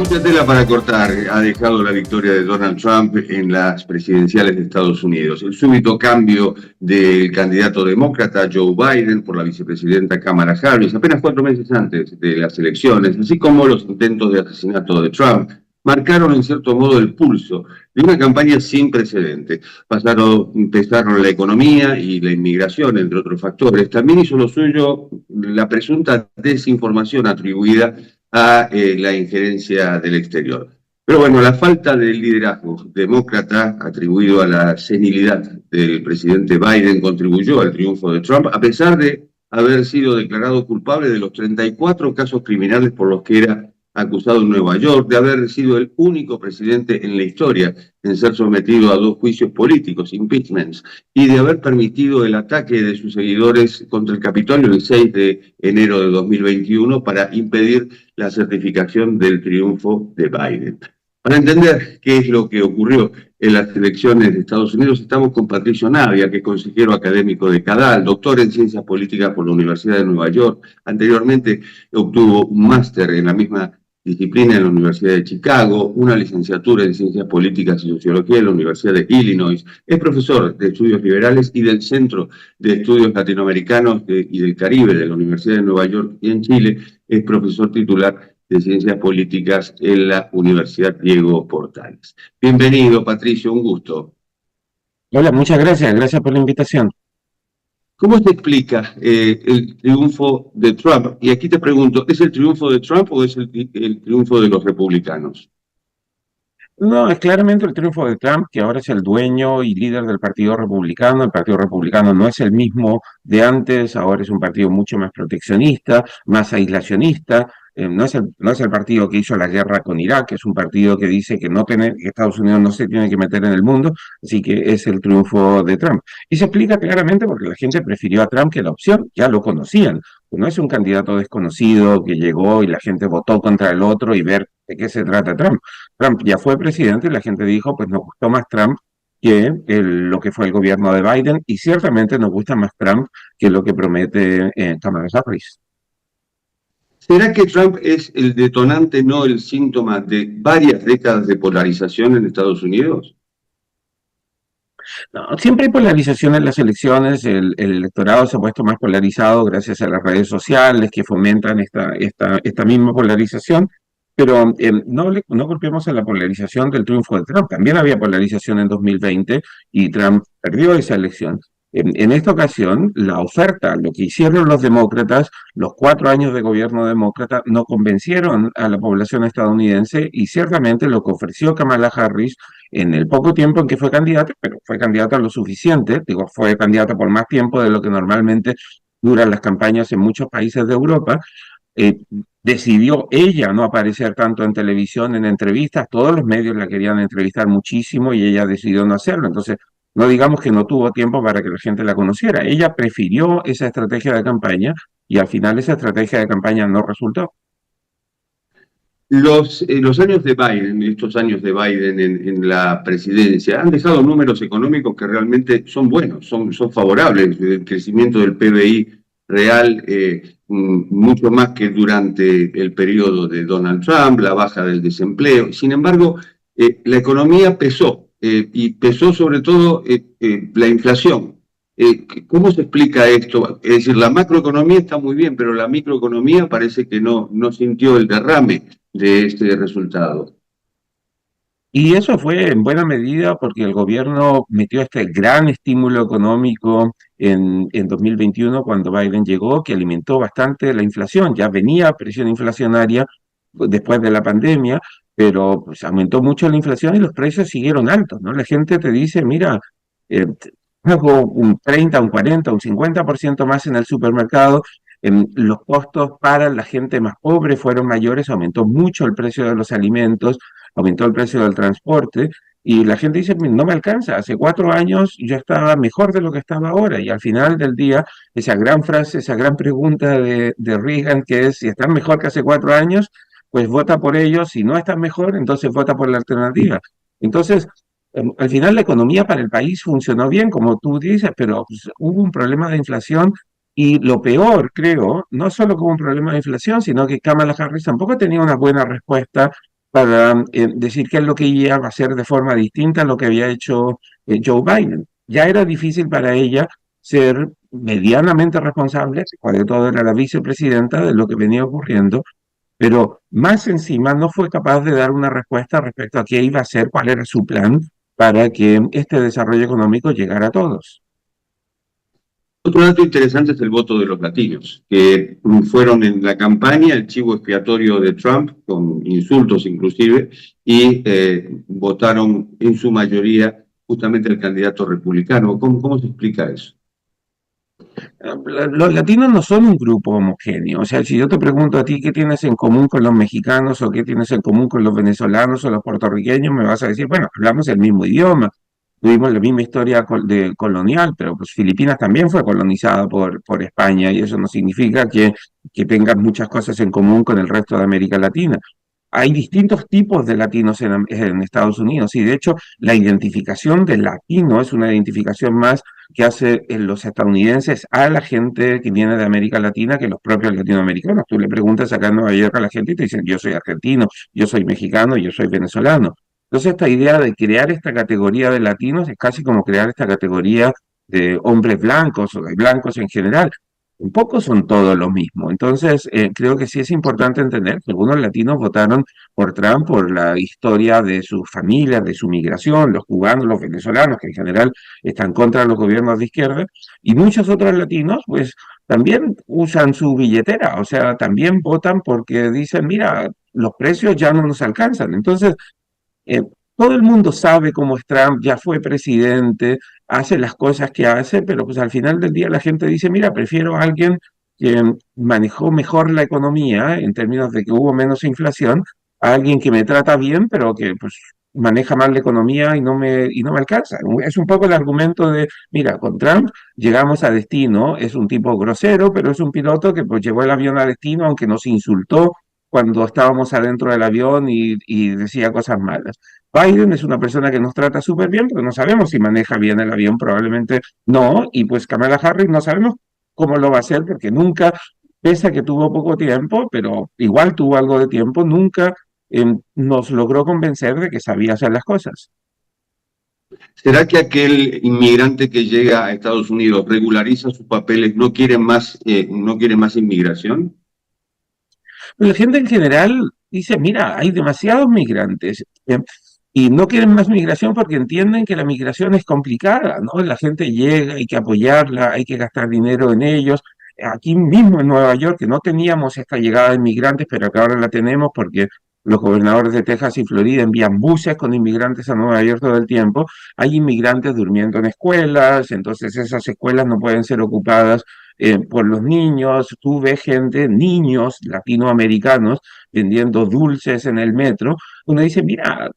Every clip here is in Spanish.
Mucha tela para cortar ha dejado la victoria de Donald Trump en las presidenciales de Estados Unidos. El súbito cambio del candidato demócrata Joe Biden por la vicepresidenta Kamala Harris apenas 4 meses antes de las elecciones, así como los intentos de asesinato de Trump, marcaron en cierto modo el pulso de una campaña sin precedentes. Pesaron la economía y la inmigración, entre otros factores. También hizo lo suyo la presunta desinformación atribuida a la injerencia del exterior. Pero bueno, la falta de liderazgo demócrata atribuido a la senilidad del presidente Biden contribuyó al triunfo de Trump, a pesar de haber sido declarado culpable de los 34 casos criminales por los que era acusado en Nueva York, de haber sido el único presidente en la historia en ser sometido a 2 juicios políticos, impeachments, y de haber permitido el ataque de sus seguidores contra el Capitolio el 6 de enero de 2021 para impedir la certificación del triunfo de Biden. Para entender qué es lo que ocurrió en las elecciones de Estados Unidos, estamos con Patricio Navia, que es consejero académico de CADAL, doctor en Ciencias Políticas por la Universidad de Nueva York. Anteriormente obtuvo un máster en la misma disciplina en la Universidad de Chicago, una licenciatura en Ciencias Políticas y Sociología en la Universidad de Illinois. Es profesor de Estudios Liberales y del Centro de Estudios Latinoamericanos y del Caribe de la Universidad de Nueva York, y en Chile es profesor titular de Ciencias Políticas en la Universidad Diego Portales. Bienvenido, Patricio, un gusto. Hola, muchas gracias, gracias por la invitación. ¿Cómo se explica el triunfo de Trump? Y aquí te pregunto, ¿es el triunfo de Trump o es el triunfo de los republicanos? No, es claramente el triunfo de Trump, que ahora es el dueño y líder del Partido Republicano. El Partido Republicano no es el mismo de antes, ahora es un partido mucho más proteccionista, más aislacionista. No es el partido que hizo la guerra con Irak, es un partido que dice que Estados Unidos no se tiene que meter en el mundo, así que es el triunfo de Trump. Y se explica claramente porque la gente prefirió a Trump que la opción, ya lo conocían. No es un candidato desconocido que llegó y la gente votó contra el otro y ver de qué se trata Trump. Trump ya fue presidente y la gente dijo, pues nos gustó más Trump que lo que fue el gobierno de Biden, y ciertamente nos gusta más Trump que lo que promete Kamala Harris. ¿Será que Trump es el detonante, no el síntoma de varias décadas de polarización en Estados Unidos? No, siempre hay polarización en las elecciones, el electorado se ha puesto más polarizado gracias a las redes sociales que fomentan esta misma polarización, pero no golpeemos a la polarización del triunfo de Trump. También había polarización en 2020 y Trump perdió esa elección. En esta ocasión, la oferta, lo que hicieron los demócratas, los 4 años de gobierno demócrata, no convencieron a la población estadounidense, y ciertamente lo que ofreció Kamala Harris en el poco tiempo en que fue candidata, pero fue candidata lo suficiente, digo, fue candidata por más tiempo de lo que normalmente duran las campañas en muchos países de Europa. eh, Decidió ella no aparecer tanto en televisión, en entrevistas. Todos los medios la querían entrevistar muchísimo y ella decidió no hacerlo. Entonces, no digamos que no tuvo tiempo para que la gente la conociera. Ella prefirió esa estrategia de campaña y al final esa estrategia de campaña no resultó. Los años de Biden, estos años de Biden en la presidencia, han dejado números económicos que realmente son buenos, son favorables. El crecimiento del PBI real, mucho más que durante el periodo de Donald Trump, la baja del desempleo. Sin embargo, la economía pesó, y pesó sobre todo la inflación. ¿Cómo se explica esto? Es decir, la macroeconomía está muy bien, pero la microeconomía parece que no sintió el derrame de este resultado. Y eso fue en buena medida porque el gobierno metió este gran estímulo económico en 2021 cuando Biden llegó, que alimentó bastante la inflación. Ya venía presión inflacionaria después de la pandemia, pero pues aumentó mucho la inflación y los precios siguieron altos, ¿no? La gente te dice, mira, pago un 30, un 40, un 50% más en el supermercado. Los costos para la gente más pobre fueron mayores, aumentó mucho el precio de los alimentos, aumentó el precio del transporte, y la gente dice, no me alcanza, hace 4 años yo estaba mejor de lo que estaba ahora. Y al final del día, esa gran frase, esa gran pregunta de Reagan, que es, si están mejor que hace 4 años, pues vota por ellos; si no están mejor, entonces vota por la alternativa. Entonces, al final la economía para el país funcionó bien, como tú dices, pero pues, hubo un problema de inflación. Y lo peor, creo, no solo que hubo un problema de inflación, sino que Kamala Harris tampoco tenía una buena respuesta para decir qué es lo que ella va a hacer de forma distinta a lo que había hecho Joe Biden. Ya era difícil para ella ser medianamente responsable, después de todo era la vicepresidenta de lo que venía ocurriendo, pero más encima no fue capaz de dar una respuesta respecto a qué iba a hacer, cuál era su plan para que este desarrollo económico llegara a todos. Otro dato interesante es el voto de los latinos, que fueron en la campaña el chivo expiatorio de Trump, con insultos inclusive, y votaron en su mayoría justamente el candidato republicano. ¿Cómo se explica eso? Los latinos no son un grupo homogéneo. O sea, si yo te pregunto a ti qué tienes en común con los mexicanos o qué tienes en común con los venezolanos o los puertorriqueños, me vas a decir, bueno, hablamos el mismo idioma, tuvimos la misma historia colonial, pero pues Filipinas también fue colonizada por España y eso no significa que tengas muchas cosas en común con el resto de América Latina. Hay distintos tipos de latinos en Estados Unidos y de hecho la identificación de latino es una identificación más que hace los estadounidenses a la gente que viene de América Latina que los propios latinoamericanos. Tú le preguntas acá en Nueva York a la gente y te dicen yo soy argentino, yo soy mexicano, yo soy venezolano. Entonces esta idea de crear esta categoría de latinos es casi como crear esta categoría de hombres blancos o de blancos en general. Un poco son todos lo mismo. Entonces, creo que sí es importante entender que algunos latinos votaron por Trump por la historia de sus familias, de su migración, los cubanos, los venezolanos, que en general están contra los gobiernos de izquierda, y muchos otros latinos, pues, también usan su billetera, o sea, también votan porque dicen, mira, los precios ya no nos alcanzan. Entonces, eh, todo el mundo sabe cómo es Trump, ya fue presidente, hace las cosas que hace, pero pues al final del día la gente dice, mira, prefiero a alguien que manejó mejor la economía en términos de que hubo menos inflación, a alguien que me trata bien, pero que pues maneja mal la economía y no me alcanza. Es un poco el argumento de, mira, con Trump llegamos a destino, es un tipo grosero, pero es un piloto que pues llevó el avión a destino, aunque nos insultó cuando estábamos adentro del avión y decía cosas malas. Biden es una persona que nos trata súper bien, pero no sabemos si maneja bien el avión, probablemente no, y pues Kamala Harris no sabemos cómo lo va a hacer, porque nunca, pese a que tuvo poco tiempo, pero igual tuvo algo de tiempo, nunca nos logró convencer de que sabía hacer las cosas. ¿Será que aquel inmigrante que llega a Estados Unidos regulariza sus papeles, no quiere más inmigración? Pero la gente en general dice, mira, hay demasiados migrantes. Y no quieren más migración porque entienden que la migración es complicada, ¿no? La gente llega, hay que apoyarla, hay que gastar dinero en ellos. Aquí mismo en Nueva York, que no teníamos esta llegada de inmigrantes, pero que ahora la tenemos porque los gobernadores de Texas y Florida envían buses con inmigrantes a Nueva York todo el tiempo. Hay inmigrantes durmiendo en escuelas, entonces esas escuelas no pueden ser ocupadas por los niños. Tú ves gente, niños latinoamericanos, vendiendo dulces en el metro. Uno dice, mira,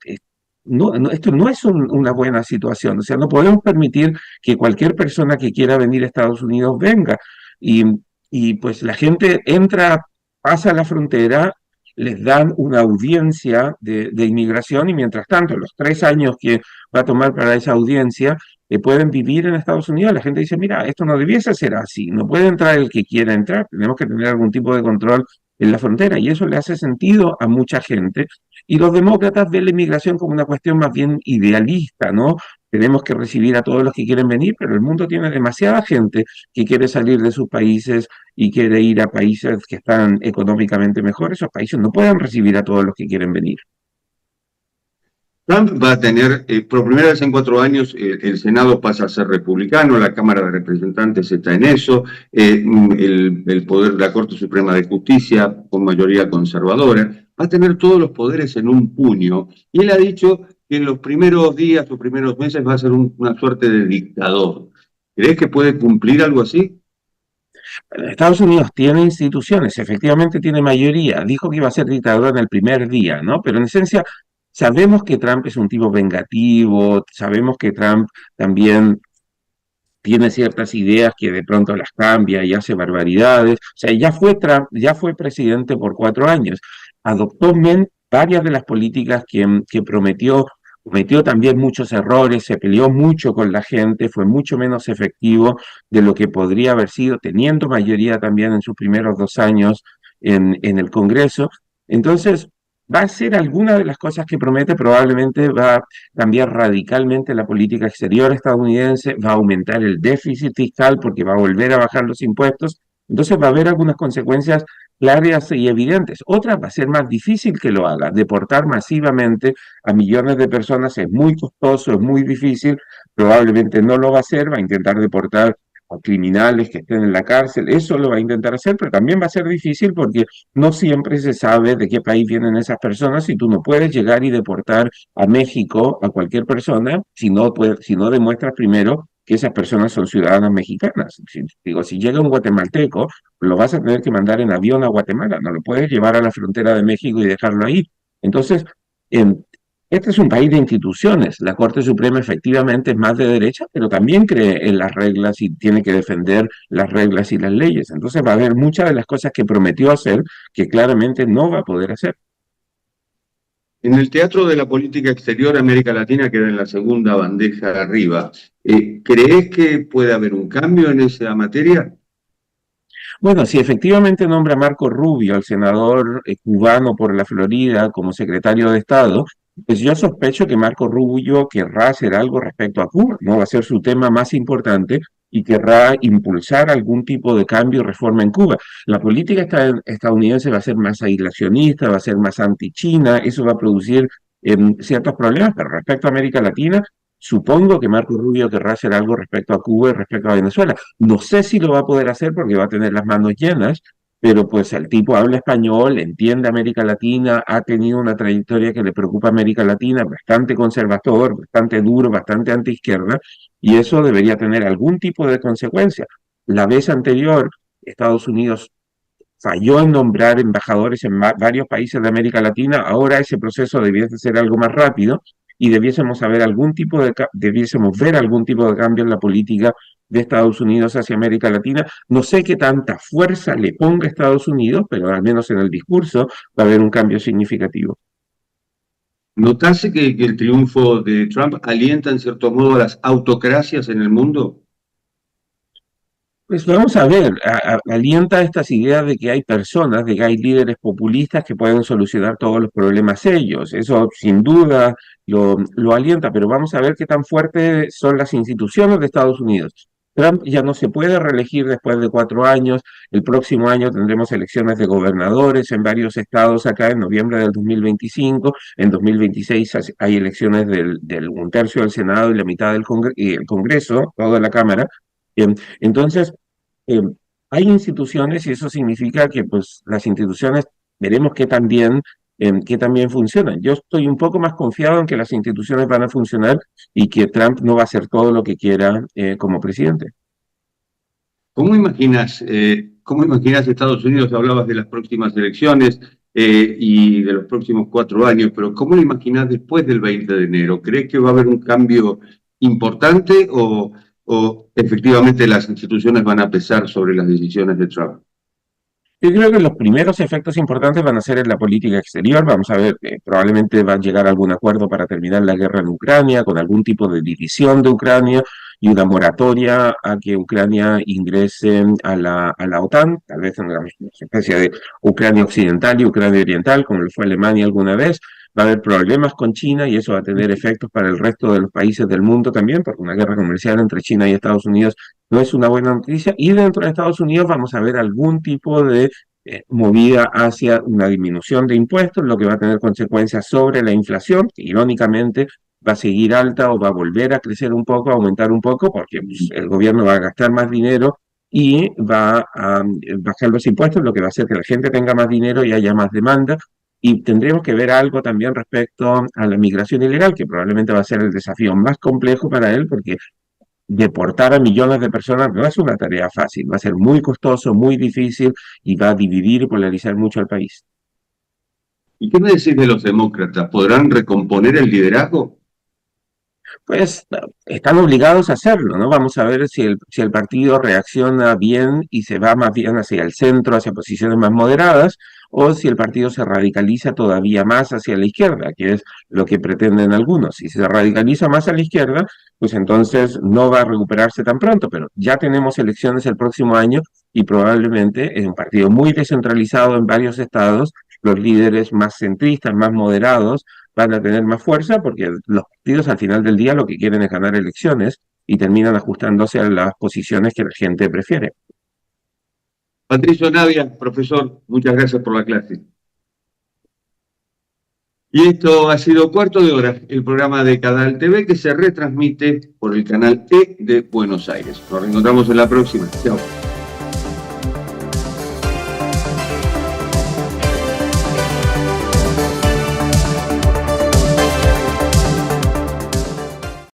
esto no es una buena situación. O sea, no podemos permitir que cualquier persona que quiera venir a Estados Unidos venga. Y, y pues la gente entra, pasa la frontera, les dan una audiencia de inmigración y mientras tanto, los 3 años que va a tomar para esa audiencia, pueden vivir en Estados Unidos. La gente dice, mira, esto no debiese ser así, no puede entrar el que quiera entrar, tenemos que tener algún tipo de control en la frontera y eso le hace sentido a mucha gente. Y los demócratas ven la inmigración como una cuestión más bien idealista, ¿no? Tenemos que recibir a todos los que quieren venir, pero el mundo tiene demasiada gente que quiere salir de sus países y quiere ir a países que están económicamente mejor. Esos países no pueden recibir a todos los que quieren venir. Trump va a tener, por primera vez en 4 años, el Senado pasa a ser republicano, la Cámara de Representantes está en eso, el poder de la Corte Suprema de Justicia con mayoría conservadora, va a tener todos los poderes en un puño, y él ha dicho que en los primeros días o primeros meses va a ser una suerte de dictador. ¿Crees que puede cumplir algo así? Estados Unidos tiene instituciones, efectivamente tiene mayoría. Dijo que iba a ser dictador en el primer día, ¿no? Pero en esencia sabemos que Trump es un tipo vengativo, sabemos que Trump también tiene ciertas ideas que de pronto las cambia y hace barbaridades. O sea, ya fue Trump, ya fue presidente por 4 años. Adoptó varias de las políticas que prometió, cometió también muchos errores, se peleó mucho con la gente, fue mucho menos efectivo de lo que podría haber sido, teniendo mayoría también en sus primeros 2 años en el Congreso. Entonces, va a hacer algunas de las cosas que promete, probablemente va a cambiar radicalmente la política exterior estadounidense, va a aumentar el déficit fiscal porque va a volver a bajar los impuestos, entonces va a haber algunas consecuencias claras y evidentes. Otras va a ser más difícil que lo haga. Deportar masivamente a millones de personas es muy costoso, es muy difícil, probablemente no lo va a hacer, va a intentar deportar a criminales que estén en la cárcel, eso lo va a intentar hacer, pero también va a ser difícil porque no siempre se sabe de qué país vienen esas personas y tú no puedes llegar y deportar a México a cualquier persona si no demuestras primero que esas personas son ciudadanas mexicanas. Si llega un guatemalteco, lo vas a tener que mandar en avión a Guatemala, no lo puedes llevar a la frontera de México y dejarlo ahí. Entonces, en, este es un país de instituciones. La Corte Suprema efectivamente es más de derecha, pero también cree en las reglas y tiene que defender las reglas y las leyes. Entonces va a haber muchas de las cosas que prometió hacer que claramente no va a poder hacer. En el teatro de la política exterior, América Latina queda en la segunda bandeja de arriba. ¿Crees que puede haber un cambio en esa materia? Bueno, si efectivamente nombra a Marco Rubio, el senador cubano por la Florida, como secretario de Estado, pues yo sospecho que Marco Rubio querrá hacer algo respecto a Cuba, ¿no? Va a ser su tema más importante y querrá impulsar algún tipo de cambio y reforma en Cuba. La política estadounidense va a ser más aislacionista, va a ser más anti-China, eso va a producir ciertos problemas, pero respecto a América Latina, supongo que Marco Rubio querrá hacer algo respecto a Cuba y respecto a Venezuela. No sé si lo va a poder hacer porque va a tener las manos llenas, pero pues el tipo habla español, entiende América Latina, ha tenido una trayectoria que le preocupa a América Latina, bastante conservador, bastante duro, bastante antiizquierda, y eso debería tener algún tipo de consecuencia. La vez anterior, Estados Unidos falló en nombrar embajadores en varios países de América Latina, ahora ese proceso debiese ser algo más rápido y debiésemos ver algún tipo de cambio en la política de Estados Unidos hacia América Latina. No sé qué tanta fuerza le ponga Estados Unidos, pero al menos en el discurso va a haber un cambio significativo. ¿Notase que el triunfo de Trump alienta en cierto modo a las autocracias en el mundo? Pues vamos a ver, alienta estas ideas de que hay personas, de que hay líderes populistas que pueden solucionar todos los problemas ellos. Eso sin duda lo alienta, pero vamos a ver qué tan fuertes son las instituciones de Estados Unidos. Trump ya no se puede reelegir después de 4 años. El próximo año tendremos elecciones de gobernadores en varios estados acá en noviembre del 2025. En 2026 hay elecciones del un tercio del Senado y la mitad y el Congreso, toda la Cámara. Entonces, eh, hay instituciones y eso significa que pues las instituciones veremos qué también funcionan. Yo estoy un poco más confiado en que las instituciones van a funcionar y que Trump no va a hacer todo lo que quiera como presidente. Cómo imaginas Estados Unidos? Hablabas de las próximas elecciones y de los próximos 4 años, pero ¿cómo lo imaginas después del 20 de enero? ¿Crees que va a haber un cambio importante o efectivamente las instituciones van a pesar sobre las decisiones de Trump? Yo creo que los primeros efectos importantes van a ser en la política exterior. Vamos a ver, probablemente va a llegar a algún acuerdo para terminar la guerra en Ucrania, con algún tipo de división de Ucrania y una moratoria a que Ucrania ingrese a la OTAN, tal vez en una especie de Ucrania occidental y Ucrania oriental, como lo fue Alemania alguna vez. Va a haber problemas con China y eso va a tener efectos para el resto de los países del mundo también, porque una guerra comercial entre China y Estados Unidos no es una buena noticia. Y dentro de Estados Unidos vamos a ver algún tipo de movida hacia una disminución de impuestos, lo que va a tener consecuencias sobre la inflación, que irónicamente va a seguir alta o va a volver a crecer un poco, a aumentar un poco, porque pues, el gobierno va a gastar más dinero y va a bajar los impuestos, lo que va a hacer que la gente tenga más dinero y haya más demanda. Y tendremos que ver algo también respecto a la migración ilegal, que probablemente va a ser el desafío más complejo para él, porque deportar a millones de personas no es una tarea fácil, va a ser muy costoso, muy difícil y va a dividir y polarizar mucho al país. ¿Y qué me decís de los demócratas? ¿Podrán recomponer el liderazgo? Pues están obligados a hacerlo, ¿no? Vamos a ver si el partido reacciona bien y se va más bien hacia el centro, hacia posiciones más moderadas, o si el partido se radicaliza todavía más hacia la izquierda, que es lo que pretenden algunos. Si se radicaliza más a la izquierda, pues entonces no va a recuperarse tan pronto, pero ya tenemos elecciones el próximo año y probablemente es un partido muy descentralizado en varios estados los líderes más centristas, más moderados, van a tener más fuerza porque los partidos al final del día lo que quieren es ganar elecciones y terminan ajustándose a las posiciones que la gente prefiere. Patricio Navia, profesor, muchas gracias por la clase. Y esto ha sido Cuarto de Hora, el programa de Canal TV que se retransmite por el canal E de Buenos Aires. Nos reencontramos en la próxima. Chao.